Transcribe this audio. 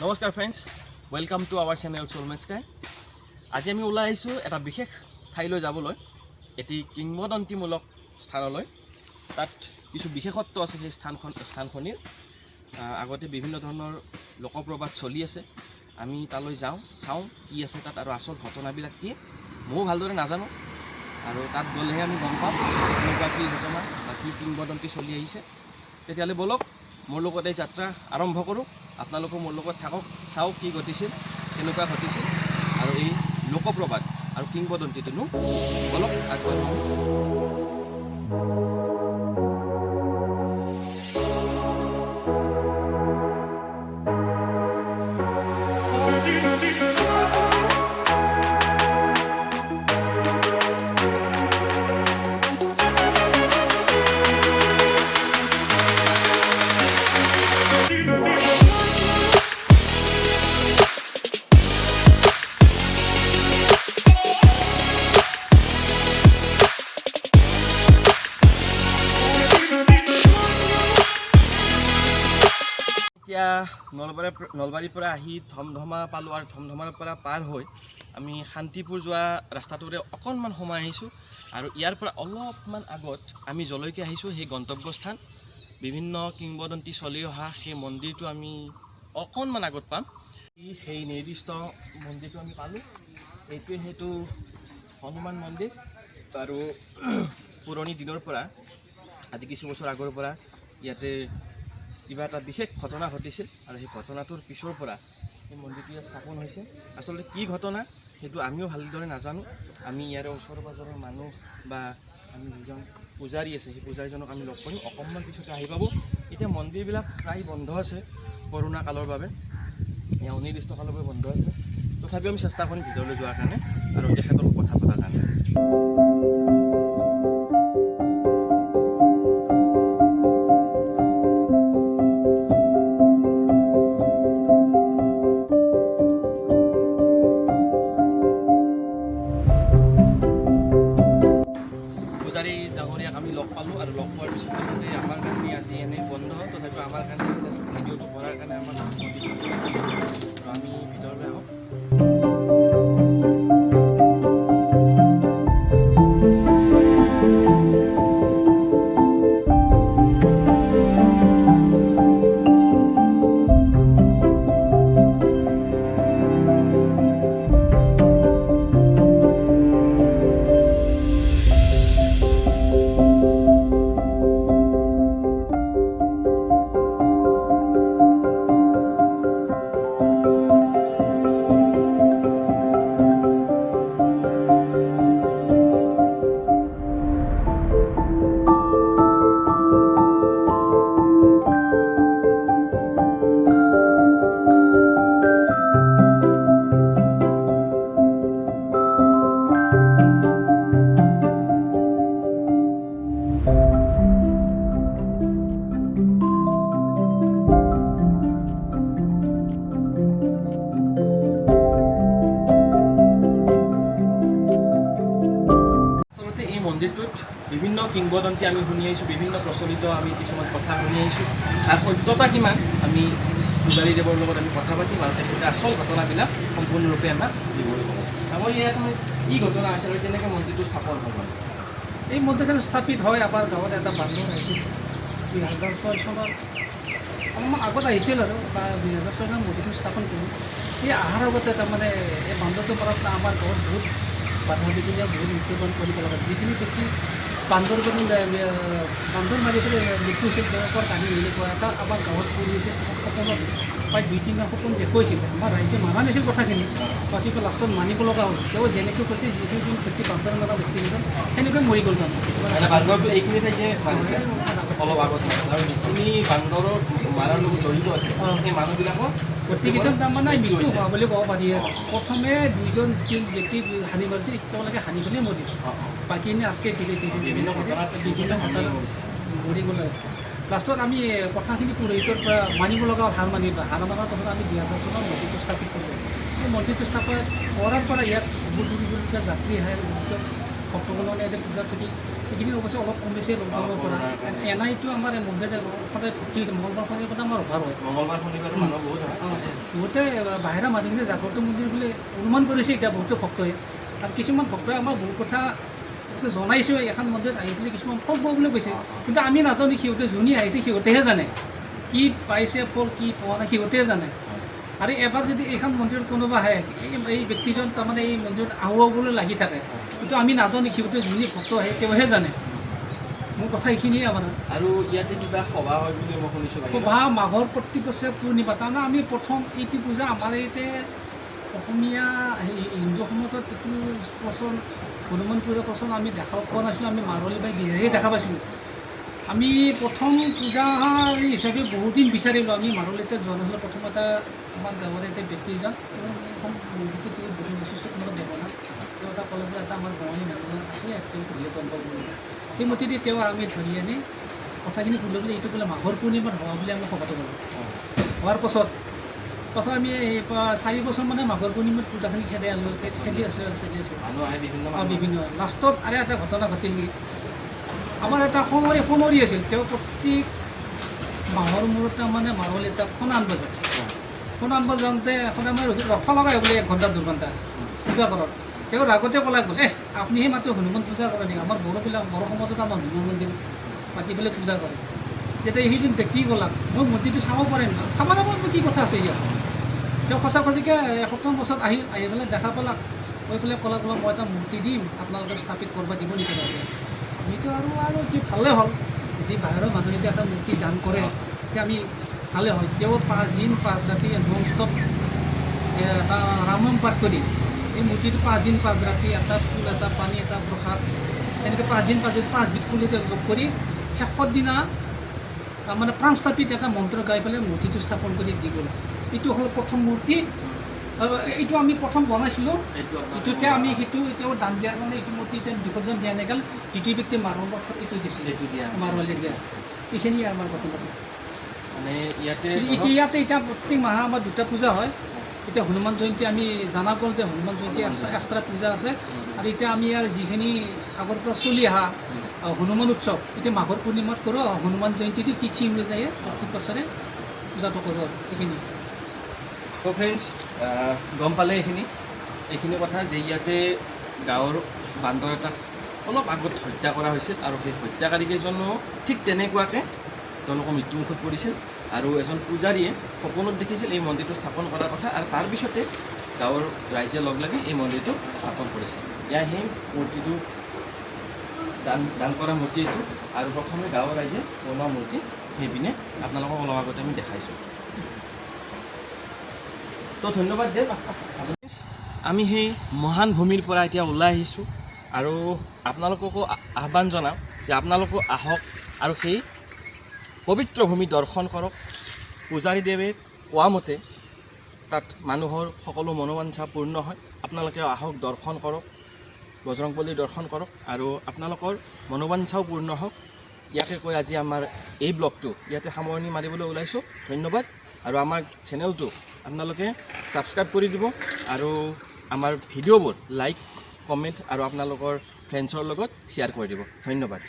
নমস্কাৰ friends, welcome to our channel Soulmate Sky. আজি আমি ওলাই আহিছোঁ এটা বিশেষ ঠাইলৈ যাবলৈ, এটি কিংবদন্তিমূলক স্থানলৈ। তাত কিছু বিশেষত্ব আছে সেই স্থানখনিৰ। আগতে বিভিন্ন ধৰণৰ লোকপ্ৰবাদ চলি আছে। আমি তালৈ যাওঁ, চাওঁ কি আছে তাত আৰু আচল ঘটনাবিলাক কি। ময়ো ভালদৰে নাজানো আৰু তাত গ'লেহে আমি গম পাম এনেকুৱা কি ঘটনা বা কি কিংবদন্তি চলি আহিছে। তেতিয়াহ'লে ব'লক মোৰ লগত এই যাত্ৰা আৰম্ভ কৰোঁ। আপোনালোকো মোৰ লগত থাকক, চাওক কি ঘটিছিল, কেনেকুৱা ঘটিছিল আৰু এই লোকপ্ৰবাদ আৰু কিংবদন্তিটোনো। ব'লক আগবাঢ়ো। এতিয়া নলবাৰীৰ পৰা আহি ধমধমা পালোঁ আৰু ধমধমাৰ পৰা পাৰ হৈ আমি শান্তিপুৰ যোৱা ৰাস্তাটোৰে অকণমান সোমাই আহিছোঁ। আৰু ইয়াৰ পৰা অলপমান আগত আমি যলৈকে আহিছোঁ সেই গন্তব্যস্থান, বিভিন্ন কিংবদন্তি চলি অহা সেই মন্দিৰটো আমি অকণমান আগত পাম। সেই নিৰ্দিষ্ট মন্দিৰটো আমি পালোঁ। এইটোৱে সেইটো হনুমান মন্দিৰ। আৰু পুৰণি দিনৰ পৰা, আজি কিছু বছৰ আগৰ পৰা ইয়াতে কিবা এটা বিশেষ ঘটনা ঘটিছিল আৰু সেই ঘটনাটোৰ পিছৰ পৰা এই মন্দিৰটো স্থাপন হৈছে। আচলতে কি ঘটনা সেইটো আমিও ভালদৰে নাজানো। আমি ইয়াৰে ওচৰ পাজৰৰ মানুহ বা আমি যিজন পূজাৰী আছে সেই পূজাৰীজনক আমি লগ কৰিম, অকণমান পিছতে আহি পাব। এতিয়া মন্দিৰবিলাক প্ৰায় বন্ধ আছে কৰোণা কালৰ বাবে, এয়া অনিৰ্দিষ্ট কালৰ বাবে বন্ধ আছে। তথাপিও আমি চেষ্টা কৰিম ভিতৰলৈ যোৱাৰ কাৰণে আৰু তেখেতৰ কথা পতাৰ কাৰণে। ডাঙৰীয়াক আমি লগ পালোঁ আৰু লগ পোৱাৰ পিছত যে আমাৰ কাৰণে আজি এনেই বন্ধ, তথাপিও আমাৰ কাৰণে জাষ্ট ভিডিঅ'টো কৰাৰ কাৰণে আমাৰ মন্দিৰটো দিছে। আৰু আমি ভিতৰলৈ আহোঁ। মন্দিৰটোত বিভিন্ন কিংবদন্তি আমি শুনি আহিছোঁ, বিভিন্ন প্ৰচলিত আমি কিছুমান কথা শুনি আহিছোঁ। আৰু সত্যতা কিমান আমি পূজাৰীদেৱৰ লগত আমি কথা পাতিম আৰু তেখেতে আচল ঘটনাবিলাক সম্পূৰ্ণৰূপে আমাক দিবলৈ ক'ব। আমাৰ ইয়াত কি ঘটনা আছে আৰু কেনেকৈ মন্দিৰটো স্থাপন হ'ব? এই মন্দিৰটো স্থাপিত হয় আমাৰ গাঁৱত এটা বান্ধৱ আহিছিল 2006 চনত, অলপমান আগত আহিছিল আৰু বা 2006 চনত মন্দিৰটো স্থাপন কৰিলোঁ। সেই অহাৰ আগতে তাৰমানে এই বান্ধৱটোৰ পৰা আমাৰ গাঁৱত বহুত বাধা বিঘিনি বহুত মৃত্যুবৰণ কৰিব লগা, যিখিনি ব্যক্তি বান্দৰ মাৰি পেলাই মৃত্যু হৈছিল তেওঁলোকৰ কাহিনী এনেকুৱা এটা আমাৰ গাঁৱত কৰি হৈছে। সপোনত প্ৰায় 2-3 সপোন দেখুৱাইছিল, আমাৰ ৰাইজে মানা নাছিল কথাখিনি, বাকী লাষ্টত মানিব লগা হ'ল। তেওঁ যেনেকৈ কৈছে যিখিনি ব্যক্তি বান্দৰ মৰা ব্যক্তিকেইজন সেনেকৈ মৰি গ'ল তাৰমানে। বান্দৰটো এইখিনি ঠাইতে অলপ আগত আৰু যিখিনি বান্দৰৰ মাৰাৰ লগত জড়িত আছে সেই মানুহবিলাকক গোটেইকেইজন তাৰমানে মৃত্যু হোৱা বুলি ক'ব পাৰি। প্ৰথমে 2জন ব্যক্তি হানি মাৰিছিল, তেওঁলোকে হানি পেলাই মৰিল। বাকীখিনি আজকে ধীৰে ধীৰে বিভিন্ন ঘটনাত মৰি গ'ল। লাষ্টত আমি কথাখিনি পুৰোহিতৰ পৰা মানিব লগা হাৰ মানিলোঁ। হাৰ মানাৰ পাছত আমি 2000 চনত মন্দিৰটো স্থাপিত কৰিলোঁ। এই মন্দিৰটো স্থাপন কৰাৰ পৰা ইয়াত বহুত দূৰ দূৰৰ যাত্ৰী আহে, ভক্তগণে ইয়াতে পূজা কৰি এইখিনি অৱশ্যে অলপ কমিছে লকডাউনৰ পৰা এনাইটো আমাৰ এই মন্দিৰতে সদায় ভৰ্তি মঙলবাৰ শনিবাৰ আমাৰ অভাৱ হয় মঙলবাৰ শনিবাৰ মানুহ বহুত হয় বহুতে বাহিৰা মানুহখিনি জাগ্ৰত মন্দিৰ বুলি অনুমান কৰিছে এতিয়া বহুতো ভক্তই আৰু কিছুমান ভক্তই আমাৰ বহুত কথা জনাইছোঁ এখন মন্দিৰত আহি পেলাই কিছুমান ফল পাব বুলি কৈছে কিন্তু আমি নাজানো সিহঁতে যোনে আহিছে সিহঁতেহে জানে কি পাইছে ফল কি পোৱা নাই সিহঁতেহে জানে আৰু এবাৰ যদি এইখন মন্দিৰত কোনোবা আহে এই ব্যক্তিজন তাৰমানে এই মন্দিৰত আহুৱাবলৈ লাগি থাকে কিন্তু আমি নাজানো সিহঁতে যোনে ভক্ত আহে তেওঁহে জানে মোৰ কথা এইখিনিয়ে আমাৰ আৰু ইয়াতে কিবা সভা হয় বুলি মই শুনিছোঁ সভা মাঘৰ প্ৰতি বছৰে পূৰ্ণিমা তাৰমানে আমি প্ৰথম এইটো পূজা আমাৰ ইয়াতে অসমীয়া হিন্দু সমাজত এইটো প্ৰচলন হনুমান পূজা প্ৰচলন আমি দেখা পোৱা নাছিলোঁ আমি মাৰোৱাৰী বা গিৰিহে দেখা পাইছিলোঁ আমি প্ৰথম পূজা হিচাপে বহুত দিন বিচাৰিলোঁ আমি মাৰোৱাৰীতে যোৱা নাছিলোঁ প্ৰথম এটা আমাৰ গাঁৱৰ এটা ব্যক্তি এজন মন্দিৰটো বহুত বৈশিষ্ট্য তোমাৰ দেৱনা তেওঁ এটা ক'লে বোলে এটা আমাৰ গাঁৱলী মানুহ আছে তেওঁ ঘূৰিয়ে গম পাব সেই মতেদি তেওঁ আমি ধৰি আনি কথাখিনি সুধিলোঁ বোলে এইটো বোলে মাঘৰ পূৰ্ণিমাত হোৱা বুলি আমি সভাটো কৰোঁ হোৱাৰ পাছত প্ৰথম আমি 4 বছৰ মানে মাঘৰ পূৰ্ণিমাত পূজাখিনি খেলি আছোঁ বিভিন্ন লাষ্টত আৰু এটা ঘটনা ঘটিল আমাৰ এটা সোণৰি আছিল তেওঁ প্ৰত্যেক মাহৰ মূৰত তাৰমানে মাৰোৱাৰী এটা সোণ আনব যায় সোণ আনব যাওঁতে সদায় মই ৰখা লগাই বোলে 1 ঘণ্টা 2 ঘণ্টা পূজা কৰাত তেওঁ আগতে ক'লে বোলে আপুনি সেই মাত্ৰ হনুমান পূজা কৰে নেকি আমাৰ বড়োবিলাক বড়ো সমাজত আমাৰ হনুমান মন্দিৰ পাতি পেলাই পূজা কৰে তেতিয়া সেইদিন ব্যক্তি ক'লাক মই মন্দিৰটো চাব পাৰিম না চাব যাব কি কথা আছে ইয়াত তেওঁ সঁচা সঁচিকৈ এসপ্তাহ বছৰত আহি পেলাই দেখা পালাক কৈ পেলাই ক'লাক মই এটা মূৰ্তি দিম আপোনালোকে স্থাপিত কৰিব দিব নেকি আমিতো আৰু কি ভালে হ'ল যদি বাহিৰৰ মানুহ যদি এটা মূৰ্তি দান কৰে তেতিয়া আমি ভালে হয় তেওঁ 5 দিন 5 ৰাতি নন ষ্টপ এটা ৰামনাম পাঠ কৰি এই মূৰ্তিটো 5 দিন 5 ৰাতি এটা ফুল এটা পানী এটা প্ৰসাদ এনেকৈ 5 দিন 5 বিধ ফুল যোগ কৰি শেষৰ দিনা তাৰমানে প্ৰাণ স্থাপিত এটা মন্ত্ৰ গাই পেলাই মূৰ্তিটো স্থাপন কৰি দি গ'ল এইটো হ'ল প্ৰথম মূৰ্তি আৰু এইটো আমি প্ৰথম বনাইছিলোঁ এইটোতে আমি সেইটো এতিয়াও দান দিয়াৰ কাৰণে এইটো মূৰ্তি এতিয়া বিসৰ্জন দিয়া নাগ'ল দ্বিতীয় ব্যক্তি মাৰোৱাৰীত এইটো দিছিলে এইটো দিয়া মাৰোৱাৰী দিয়া এইখিনিয়ে আমাৰ ঘটনাটো মানে ইয়াতে এতিয়া প্ৰত্যেক মাহে আমাৰ 2টা পূজা হয় এতিয়া হনুমান জয়ন্তী আমি জনা গ'ল যে হনুমান জয়ন্তী এক্সট্ৰা পূজা আছে আৰু এতিয়া আমি আৰু যিখিনি আগৰ পৰা চলি অহা হনুমান উৎসৱ এতিয়া মাঘৰ পূৰ্ণিমাত কৰোঁ হনুমান জয়ন্তীটো তিথি অনুযায়ী প্ৰত্যেক বছৰে পূজাটো কৰোঁ আৰু এইখিনি তো ফ্ৰেণ্ডছ গম পালে এইখিনি কথা যে ইয়াতে গাঁৱৰ বান্দৰ এটাক অলপ আগত হত্যা কৰা হৈছিল আৰু সেই হত্যাকাৰীকেইজনো ঠিক তেনেকুৱাকৈ তেওঁলোকৰ মৃত্যুমুখত পৰিছিল আৰু এজন পূজাৰীয়ে সপোনত দেখিছিল এই মন্দিৰটো স্থাপন কৰাৰ কথা আৰু তাৰপিছতে গাঁৱৰ ৰাইজে লগ লাগি এই মন্দিৰটো স্থাপন কৰিছিল ইয়াৰ সেই মূৰ্তিটো দান কৰা মূৰ্তি এইটো আৰু প্ৰথমে গাঁৱৰ ৰাইজে বনোৱা মূৰ্তি সেইপিনে আপোনালোকক অলপ আগতে আমি দেখাইছোঁ তো ধন্যবাদ দেৱ আমি সেই মহান ভূমিৰ পৰা এতিয়া ওলাই আহিছোঁ আৰু আপোনালোককো আহ্বান জনাওঁ যে আপোনালোকো আহক আৰু সেই পবিত্ৰ ভূমি দৰ্শন কৰক পূজাৰীদেৱে কোৱা মতে তাত মানুহৰ সকলো মনোবাঞ্ছা পূৰ্ণ হয় আপোনালোকে আহক দৰ্শন কৰক বজৰংবলীৰ দৰ্শন কৰক আৰু আপোনালোকৰ মনোবাঞ্ছাও পূৰ্ণ হওক ইয়াকে কৈ আজি আমাৰ এই ব্লগটো ইয়াতে সামৰণি মাৰিবলৈ ওলাইছোঁ ধন্যবাদ আৰু আমাৰ চেনেলটো আপোনালোকে ছাবস্ক্ৰাইব কৰি দিব আৰু আমাৰ ভিডিঅ'বোৰ লাইক কমেণ্ট আৰু আপোনালোকৰ ফ্ৰেণ্ডছৰ লগত শ্বেয়াৰ কৰি দিব ধন্যবাদ